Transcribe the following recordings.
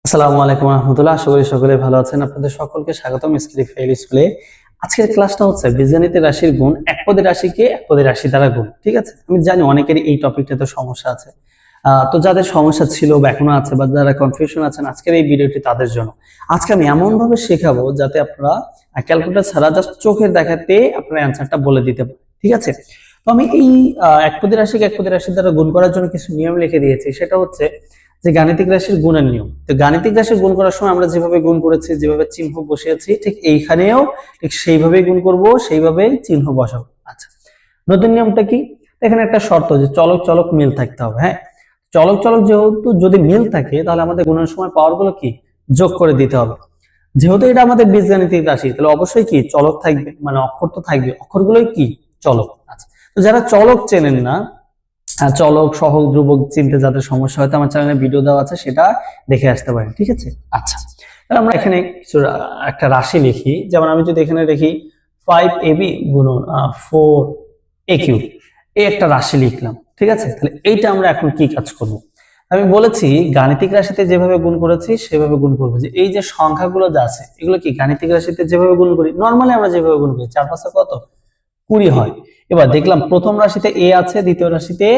আসসালামু আলাইকুম রহমতুল্লাহ। আশা করি সকলে ভালো আছেন। আপনাদের সকলকে স্বাগতম স্ক্রিপ ফাইল স্কুলে। আজকের ক্লাসটা হচ্ছে বীজগণিতের রাশির গুণ, এক পদের রাশিকে এক পদের রাশি দ্বারা গুণ। ঠিক আছে, আমি জানি অনেকেরই এই টপিকটাতে সমস্যা আছে। তো যাদের সমস্যা ছিল বা এখনো আছে বা যারা কনফিউশন আছেন, আজকের এই ভিডিওটি তাদের জন্য। আজকে আমি এমন ভাবে শেখাবো যাতে আপনারা ক্যালকুলেটর ছাড়া জাস্ট চোখের দেখাতে আপনার অ্যান্সারটা বলে দিতে পারেন। ঠিক আছে, তো আমি এই এক পদের রাশিকে এক পদের রাশি দ্বারা গুণ করার জন্য কিছু নিয়ম লিখে দিয়েছি। সেটা হচ্ছে যে গাণিতিক রাশির গুণের নিয়ম। তো গাণিতিক রাশির গুণ করার সময় আমরা যেভাবে গুণ করেছি, যেভাবে চিহ্ন বসিয়েছি, ঠিক এইখানেও ঠিক সেইভাবেই গুণ করব, সেইভাবেই চিহ্ন বসাবো। আচ্ছা, নতুন নিয়মটা কি? এখানে একটা শর্ত যে চলক চলক মিল থাকতে হবে। হ্যাঁ, চলক চলক যেহেতু যদি মিল থাকে তাহলে আমাদের গুণের সময় পাওয়ার গুলো কি যোগ করে দিতে হবে। যেহেতু এটা আমাদের বীজগাণিতিক রাশি তাহলে অবশ্যই কি চলক থাকবে, মানে অক্ষর তো থাকবে, অক্ষরগুলোই কি চলক। আচ্ছা, তো যারা চলক চেনেন না, চলক সহগ ধ্রুবক চিনতে যাদের সমস্যা হয়তো আমার চ্যানেলে ভিডিও দেওয়া আছে, সেটা দেখে আসতে পারেন। ঠিক আছে, আচ্ছা, তাহলে আমরা এখানে কিছু একটা রাশি লিখি। যেমন আমি যদি এখানে লিখি 5ab গুণন 4aq, এই একটা রাশি লিখলাম। ঠিক আছে, তাহলে এইটা আমরা এখন কি কাজ করব? আমি বলেছি গাণিতিক রাশিতে যেভাবে গুণ করেছি সেভাবে গুণ করবো। যে এই যে সংখ্যাগুলো যা আছে এগুলো কি গাণিতিক রাশিতে যেভাবে গুণ করি, নর্মালি আমরা যেভাবে গুণ করি, 4 5 কত 20 হয়। এবার দেখলাম প্রথম রাশিতে এ আছে, দ্বিতীয় রাশিতে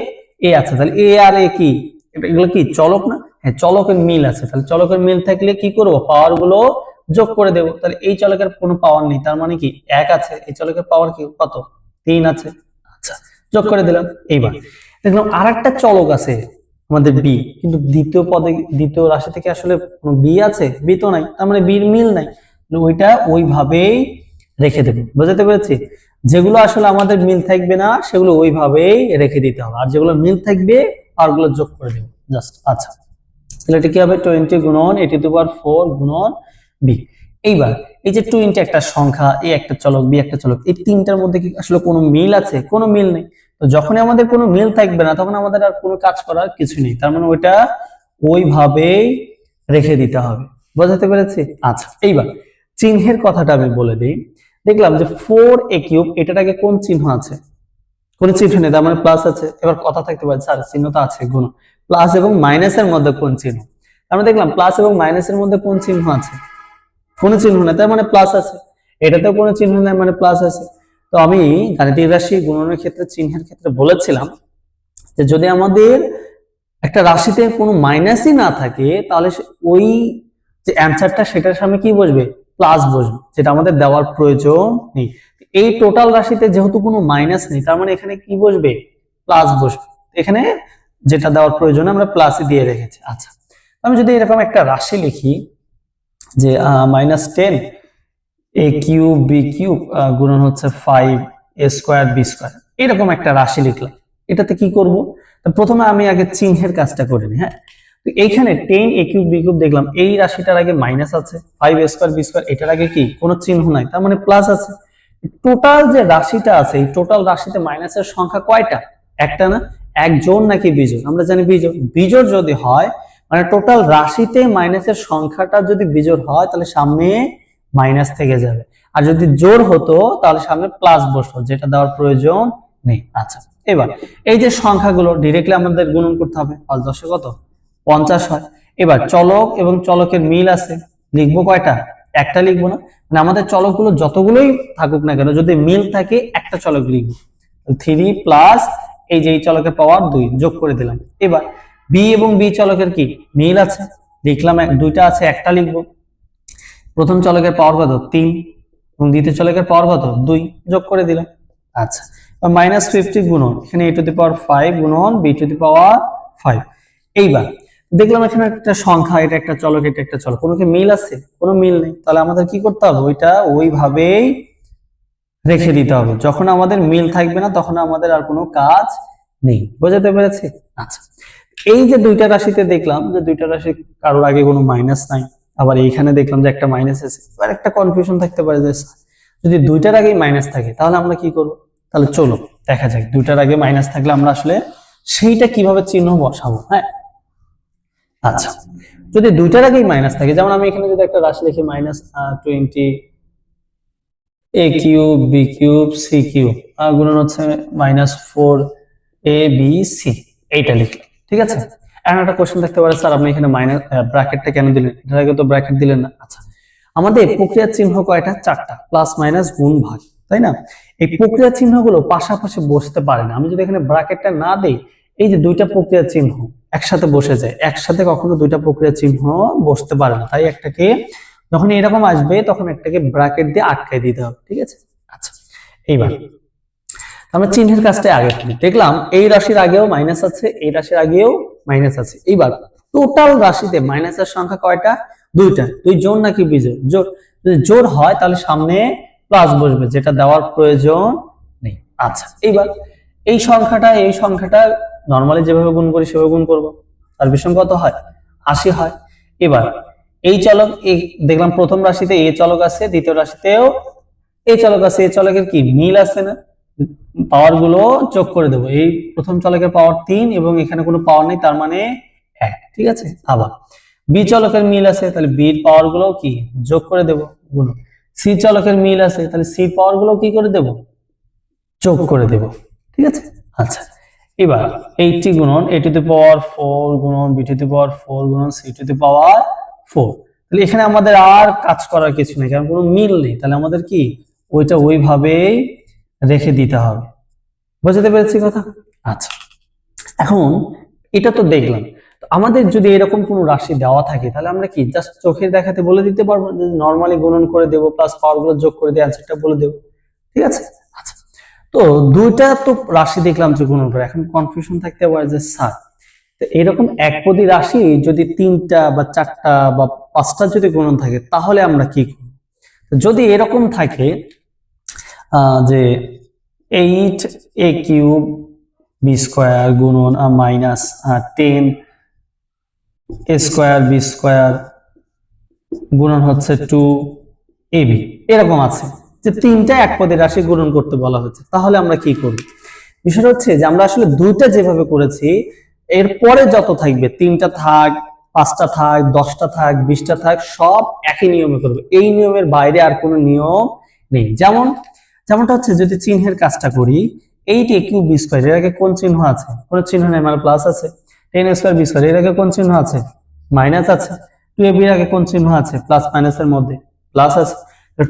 এ আছে, তাহলে এ আর এ কি এগুলো কি চলক না? হ্যাঁ, চলকের মিল আছে। তাহলে চলকের মিল থাকলে কি করব, পাওয়ার গুলো যোগ করে দেব। তাহলে এই চলকের কোনো পাওয়ার নেই, তার মানে কি 1 আছে, এই চলকের পাওয়ার কি কত 3 আছে। আচ্ছা, যোগ করে দিলাম। এইবার দেখলাম আরেকটা চলক আছে আমাদের বি, কিন্তু দ্বিতীয় পদে দ্বিতীয় রাশি থেকে আসলে কোনো বি আছে? বি তো নাই, তার মানে বির মিল নাই। ওইটা ওইভাবেই রেখে দেবো। বুঝতে পেরেছি? যেগুলো আসলে আমাদের মিল থাকবে না সেগুলো ওইভাবেই রেখে দিতে হবে, আর যেগুলো মিল থাকবে আর গুলো যোগ করে দেবো জাস্ট। আচ্ছা, তাহলে এটা কি হবে 20 গুণন a⁴ গুণন b। এইবার এই যে 20 একটা সংখ্যা, এ একটা চলক, বি একটা চলক, এই তিনটার মধ্যে কি আসলে কোনো মিল আছে? কোনো মিল নেই। তো যখনই আমাদের কোনো মিল থাকবে না তখন আমাদের আর কোনো কাজ করার কিছু নেই, তার মানে ওইটা ওইভাবেই রেখে দিতে হবে। বুঝতে পেরেছি? আচ্ছা, এইবার চিহ্নের কথাটা আমি বলে দিই। দেখলাম যে 4a³ এটার আগে কোন চিহ্ন আছে? কোন চিহ্ন নেই, তার মানে প্লাস আছে। এবার কথা থাকতে পারে স্যার চিহ্ন তো আছে, গুণ প্লাস এবং মাইনাসের মধ্যে কোন চিহ্ন? আমরা দেখলাম প্লাস এবং মাইনাসের মধ্যে কোন চিহ্ন আছে? কোন চিহ্ন নেই, তার মানে প্লাস আছে। এটাতেও কোনো চিহ্ন নেই, মানে প্লাস আছে। তো আমি গাণিতিক রাশি গুণনের ক্ষেত্রে চিহ্নের ক্ষেত্রে বলেছিলাম যে যদি আমাদের একটা রাশিতে কোনো মাইনাসই না থাকে তাহলে ওই যে অ্যান্সারটা সেটার সামনে কি বসবে? প্লাস বসবে, যেটা আমাদের দেওয়ার প্রয়োজন নেই। এই টোটাল রাশিতে যেহেতু কোনো মাইনাস নেই তার মানে এখানে কি বসবে? প্লাস বসবে। এখানে যেটা দেওয়ার প্রয়োজন আমরা প্লাসই দিয়ে রেখেছি। আচ্ছা, আমি যদি এরকম একটা রাশি লিখি যে -10 a³ b³ গুণন হচ্ছে 5a² b², এরকম একটা রাশি লিখলাম। এটাতে কি করব? প্রথমে আমি আগে চিহ্নের কাজটা করে নিই। হ্যাঁ, তো এইখানে 10a³ b³ দেখলাম এই রাশিটার আগে মাইনাস আছে, 5a² b² এটার আগে কি কোনো চিহ্ন নাই, তার মানে প্লাস আছে। টোটাল যে রাশিটা আছে এই টোটাল রাশিতে মাইনাসের সংখ্যা কয়টা? একটা না? এক জোড় নাকি বিজোড়? আমরা জানি বিজোড়। বিজোড় যদি হয় মানে টোটাল রাশিতে মাইনাসের সংখ্যাটা যদি বিজোড় হয় তাহলে সামনে মাইনাস থেকে যাবে, আর যদি জোড় হতো তাহলে সামনে প্লাস বসতো, যেটা দেওয়ার প্রয়োজন নেই। আচ্ছা, এবার এই যে সংখ্যাগুলো ডিরেক্টলি আমাদের গুণন করতে হবে। 5 10 কত 50 হয়। এবার চলক এবং চলকের মিল আছে, লিখবো কয়টা? একটা লিখবো না? মানে আমাদের চলকগুলো যতগুলোই থাকুক না কেন যদি মিল থাকে একটা চলক লিখবো। 3 প্লাস এই যে এই চলকের পাওয়ার 2 যোগ করে দিলাম। এবার বি এবং বি চলকের কি মিল আছে, লিখলাম। দুইটা আছে, একটা লিখবো। প্রথম চলকের পাওয়ার কত 3 এবং দ্বিতীয় চলকের পাওয়ার কত 2 যোগ করে দিলাম। আচ্ছা, -50 গুণন এখানে a⁵ গুণন b⁵। এইবার দেখলাম এখানে একটা সংখ্যা, এটা একটা চলক, এটা একটা চলক, কোনো কি মিল আছে? কোনো মিল নেই। তাহলে আমাদের কি করতে হবে? ওইটা ওইভাবেই রেখে দিতে হবে। যখন আমাদের মিল থাকবে না তখন আমাদের আর কোনো কাজ নেই। বুঝতে পেরেছি? আচ্ছা, এই যে দুইটা রাশিতে দেখলাম যে দুইটা রাশি কারোর আগে কোনো মাইনাস নাই, আবার এইখানে দেখলাম যে একটা মাইনাস আছে। এবার একটা কনফিউশন থাকতে পারে যে যদি দুইটার আগেই মাইনাস থাকে তাহলে আমরা কি করব? তাহলে চলো দেখা যাক দুইটার আগে মাইনাস থাকলে আমরা আসলে সেইটা কিভাবে চিহ্ন বসাবো। হ্যাঁ, আচ্ছা, যদি দুইটার আগেই মাইনাস থাকে, যেমন আমি এখানে যদি একটা রাশি লিখি -20 a³ b³ c³ গুণন হচ্ছে -4 a b c, এইটা লিখলাম। ঠিক আছে, এখন একটা কোশ্চেন থাকতে পারে, স্যার আপনি এখানে মাইনাস ব্র্যাকেটটা কেন দিলেন, এটার আগে তো ব্র্যাকেট দিলেন না। আচ্ছা, আমাদের প্রক্রিয়ার চিহ্ন কয়টা? 4টা, প্লাস মাইনাস গুণ ভাগ, তাই না? এই প্রক্রিয়ার চিহ্নগুলো পাশাপাশি বসতে পারে না। আমি যদি এখানে ব্র্যাকেটটা না দেই, এই যে দুইটা প্রক্রিয়ার চিহ্ন একসাথে বসে যায়, একসাথে কখনো দুইটা প্রক্রিয়ার চিহ্ন বসতে পারে না। তাই একটাকে যখন এরকম আসবে তখন একটাকে ব্র্যাকেট দিয়ে আটকাই দিতে হবে, ঠিক আছে? আচ্ছা, এইবার আমরা চিহ্নের কাজটা আগে করি। দেখলাম এই রাশির আগেও মাইনাস আছে, এই রাশির আগেও মাইনাস আছে। এইবার টোটাল রাশিতে মাইনাসের সংখ্যা কয়টা? দুইটা। দুই জোড় নাকি বিজোড়? জোড়। যদি জোড় হয় তাহলে সামনে প্লাস বসবে, যেটা দেওয়ার প্রয়োজন নেই। আচ্ছা, এইবার এই সংখ্যাটা নরমালি যেভাবে গুণ করি সেভাবে গুণ করব। তার বিষম কত হয়? 80 হয়। এবার এই চলক, এই দেখলাম প্রথম রাশিতে এ চলক আছে, দ্বিতীয় রাশিতেও এই চলক আছে। এই চলকের কি মিল আছে না? পাওয়ার গুলো যোগ করে দেবো। এই প্রথম চলকের পাওয়ার 3 এবং এখানে কোনো পাওয়ার নেই, তার মানে 1, ঠিক আছে? আবার বি চলকের মিল আছে, তাহলে বির পাওয়ার গুলো কি যোগ করে দেবো, গুণ। সি চলকের মিল আছে, তাহলে সি পাওয়ার গুলো কি করে দেবো, যোগ করে দেব, ঠিক আছে? আচ্ছা, এবার 80 গুণন a টু দি পাওয়ার 4 গুণন b টু দি পাওয়ার 4 গুণন c টু দি পাওয়ার 4। তাহলে এখানে আমাদের আর কাজ করার কিছু নেই, কারণ কোনো মিল নেই। তাহলে আমাদের কি ওইটা ওইভাবেই রেখে দিতে হবে। বুঝতে পেরেছি কথা? আচ্ছা, এখন এটা তো দেখলাম। আমাদের যদি এরকম কোনো রাশি দেওয়া থাকে তাহলে আমরা কি জাস্ট চোখের দেখাতে বলে দিতে পারবো যে নরমালি গুণন করে দেব, প্লাস পাওয়ার গুলো যোগ করে দিয়ে অ্যানসারটা বলে দেব, ঠিক আছে? আচ্ছা, তো দুইটা তো রাশি দেখলাম যে গুণন করে, এখন কনফিউশন থাকতে পারে যে স্যার এরকম একপদী রাশি যদি 3টা বা 4টা বা 5টা যদি গুণন থাকে তাহলে আমরা কি করব? যদি এরকম থাকে যে 8a কিউব b স্কয়ার গুণন minus 10 a square b square গুণন হচ্ছে 2ab, এরকম আছে যে 3টা একপদী রাশি গুণন করতে বলা হচ্ছে, তাহলে আমরা কি করব? বিষয়টা হচ্ছে যে আমরা আসলে দুইটা যেভাবে করেছি, এরপরে যত থাকবে 3টা থাক, 5টা থাক, 10টা থাক, 20টা থাক, সব একই নিয়মে করবে। এই নিয়মের বাইরে আর কোনো নিয়ম নেই। যেমনটা হচ্ছে যদি চিহ্নের কাজটা করি, 8a কিউব b স্কয়ার, এর আগে কোন চিহ্ন আছে? কোনো চিহ্ন নেই, মানে প্লাস আছে। 10a স্কয়ার b স্কয়ার, এর আগে কোন চিহ্ন আছে? মাইনাস আছে। 2ab এর আগে কোন চিহ্ন আছে? প্লাস মাইনাসের মধ্যে প্লাস আছে।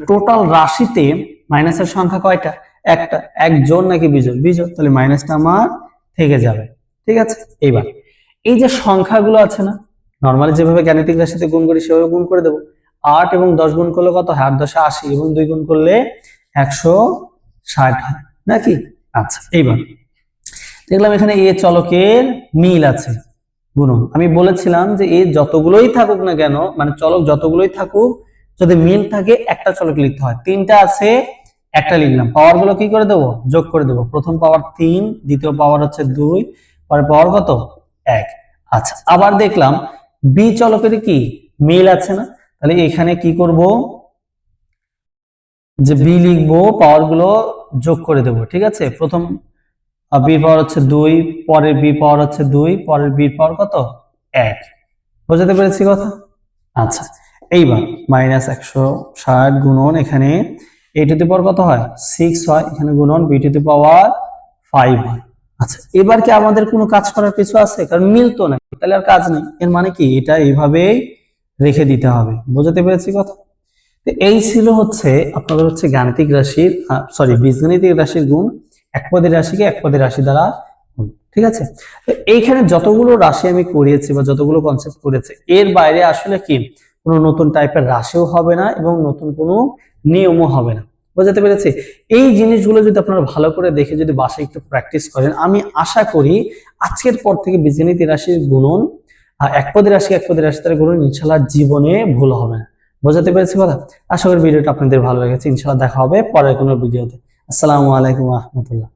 টোটাল রাশিতে মাইনাসের সংখ্যা কয়টা? একটা। এক জোড় নাকি বিজোড়? বিজোড়। তাহলে মাইনাসটা আমার থেকে যাবে, ঠিক আছে? এইবার এই যে সংখ্যাগুলো আছে না, নরমালি যেভাবে গাণিতিক রাশিতে গুণ করি সেভাবে গুণ করে দেবো। 8 এবং 10 গুণ করলে কত হয়? 8 10 80 এবং 2 গুণ করলে 160 হয় নাকি? আচ্ছা, এইবার দেখলাম এখানে এ চলকের মিল আছে, গুণন। আমি বলেছিলাম যে এ যতগুলোই থাকুক না কেন, মানে চলক যতগুলোই থাকুক, যদি মিল থাকে একটা চলক লিখতে হয়। 3টা আছে, একটা লিখলাম। পাওয়ার গুলো কি করে দেবো? যোগ করে দেবো। প্রথম পাওয়ার 3, দ্বিতীয় পাওয়ার হচ্ছে 2, পরে পাওয়ার কত? 1। আচ্ছা, আবার দেখলাম বি চলকের কি মিল আছে না, তাহলে এখানে কি করব, যে বি লিখবো, পাওয়ার গুলো যোগ করে দেবো, ঠিক আছে? প্রথম বি পাওয়ার হচ্ছে 2, পরের বি পাওয়ার হচ্ছে 2, পরের বি পাওয়ার কত? 1। বুঝতে পেরেছি কথা? আচ্ছা, এইবার মাইনাস 160 গুণন, এখানে a টু দি পাওয়ার কত হয়? 6 হয়, এখানে গুণন b টু দি পাওয়ার 5 হয়। আচ্ছা, এবার কি আমাদের কোনো কাজ করার কিছু আছে? কারণ মিল তো নাই, তাহলে আর কাজ নেই। এর মানে কি এটা এইভাবেই রেখে দিতে হবে। বুঝতে পেরেছি কথা? তো এই ছিল হচ্ছে আপনাদের হচ্ছে গাণিতিক রাশির বীজগণিতিক রাশির গুণ, একপদী রাশিকে একপদী রাশি দ্বারা গুণ, ঠিক আছে? তো এইখানে যতগুলো রাশি আমি করিয়েছি বা যতগুলো কনসেপ্ট করেছি, এর বাইরে আসলে কি কোনো নতুন টাইপের রাশিও হবে না এবং নতুন কোনো নিয়মও হবে না। বুঝতে পেরেছি? এই জিনিসগুলো যদি আপনারা ভালো করে দেখে যদি বাসায় একটু প্র্যাকটিস করেন, আমি আশা করি আজকের পর থেকে বীজগণিত রাশির গুণন একপদী রাশি দ্বারা গুণন ইনশাআল্লাহ জীবনে ভুল হবে না। বুঝতে পেরেছি কথা? আশা করি ভিডিওটা আপনাদের ভালো লেগেছে। ইনশাআল্লাহ দেখা হবে পরের কোনো ভিডিওতে। আসসালামু আলাইকুম ওয়া রাহমাতুল্লাহ।